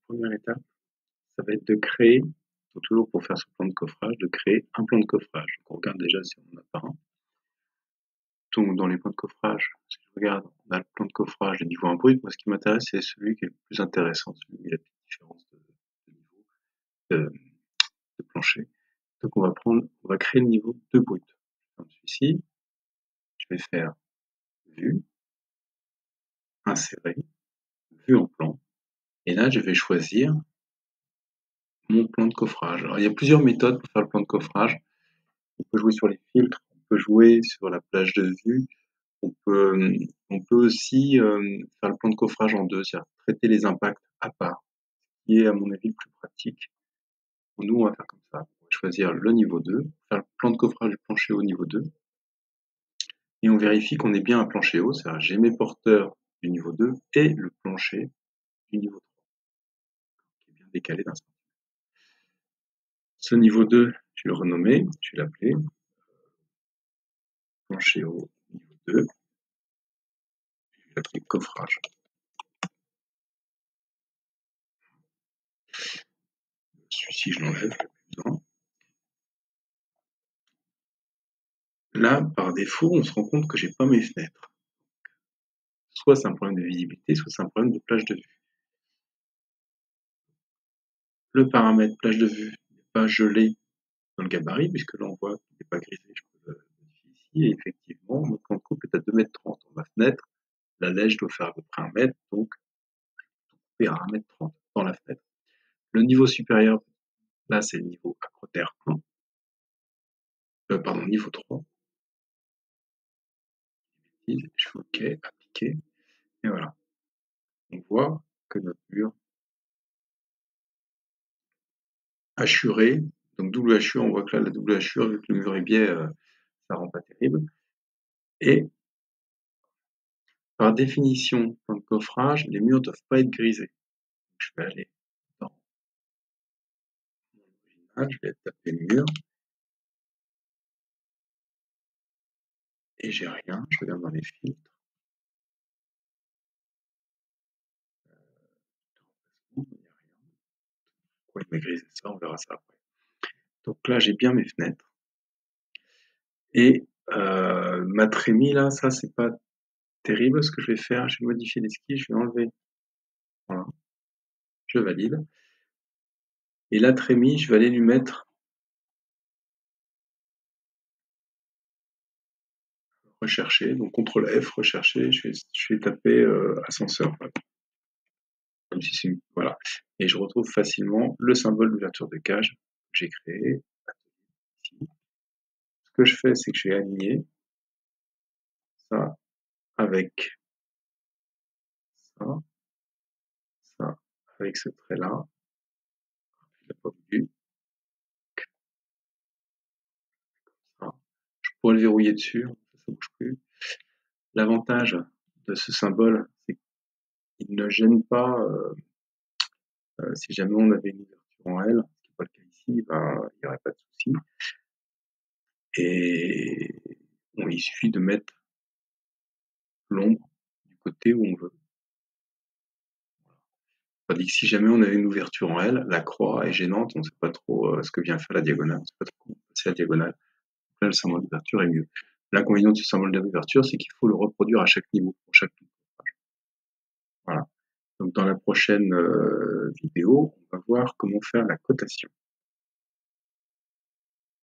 première étape, ça va être de créer, donc toujours pour faire ce plan de coffrage, de créer un plan de coffrage. Donc on regarde déjà si on en a pas un. Donc dans les plans de coffrage, si je regarde, on a le plan de coffrage de niveau 1 brut. Moi, ce qui m'intéresse, c'est celui qui est le plus intéressant, celui où il y a la petite différence de niveau de plancher. Donc on va créer le niveau 2 brut. Comme celui-ci, je vais faire vue, insérer, vue en plan. Et là, je vais choisir mon plan de coffrage. Alors, il y a plusieurs méthodes pour faire le plan de coffrage. On peut jouer sur les filtres, on peut jouer sur la plage de vue, on peut aussi faire le plan de coffrage en deux, c'est-à-dire traiter les impacts à part, qui est à mon avis le plus pratique. Nous, on va faire comme ça. On va choisir le niveau 2, faire le plan de coffrage du plancher haut niveau 2, et on vérifie qu'on est bien un plancher haut, c'est-à-dire j'ai mes porteurs du niveau 2 et le plancher du niveau 3, qui est bien décalé d'un centimètre. Ce niveau 2, je vais le renommer, je vais l'appeler plancher haut niveau 2, je vais l'appeler coffrage. Celui-ci, je l'enlève, là, par défaut, on se rend compte que j'ai pas mes fenêtres. Soit c'est un problème de visibilité, soit c'est un problème de plage de vue. Le paramètre plage de vue n'est pas gelé dans le gabarit, puisque là on voit qu'il n'est pas grisé. Je peux le modifier ici, et effectivement, mon plan de coupe est à 2,30 m dans ma fenêtre. La lèche doit faire à peu près 1 mètre, donc couper à 1,30 m dans la fenêtre. Le niveau supérieur, là c'est le niveau acrotère 1. Pardon, niveau 3. Je fais OK, appliquer, et voilà. On voit que notre mur hachuré, donc double hachure, on voit que là la double hachure, vu que le mur est biais, ça rend pas terrible. Et par définition, dans le coffrage, les murs ne doivent pas être grisés. Donc, je vais aller dans mon original, je vais taper mur, et j'ai rien, je regarde dans les filtres. Il n'y a rien. Pourquoi il m'a grisé ça, on verra ça après. Donc là, j'ai bien mes fenêtres. Et ma trémie, là, ça, c'est pas terrible. Ce que je vais faire, je vais modifier l'esquisse, je vais enlever. Voilà. Je valide. Et la trémie, je vais aller lui mettre rechercher. Donc CTRL F, rechercher. Je vais taper ascenseur. Comme si c'est voilà. Et je retrouve facilement le symbole d'ouverture de cage que j'ai créé. Ici. Ce que je fais, c'est que je vais aligner ça avec ça, ça, avec ce trait-là. Je l'ai pas voulu. Comme ça. Je pourrais le verrouiller dessus, ça ne bouge plus. L'avantage de ce symbole, c'est qu'il ne gêne pas si jamais on avait une ouverture en L, ce qui n'est pas le cas ici, ben, il n'y aurait pas de souci. Et bon, il suffit de mettre l'ombre du côté où on veut. Tandis que si jamais on avait une ouverture en L, la croix est gênante, on ne sait pas trop ce que vient faire la diagonale, on ne sait pas trop comment passer la diagonale. Donc là, le symbole d'ouverture est mieux. L'inconvénient de ce symbole d'ouverture, c'est qu'il faut le reproduire à chaque niveau, pour chaque niveau. Voilà. Donc dans la prochaine vidéo, on va voir comment faire la cotation.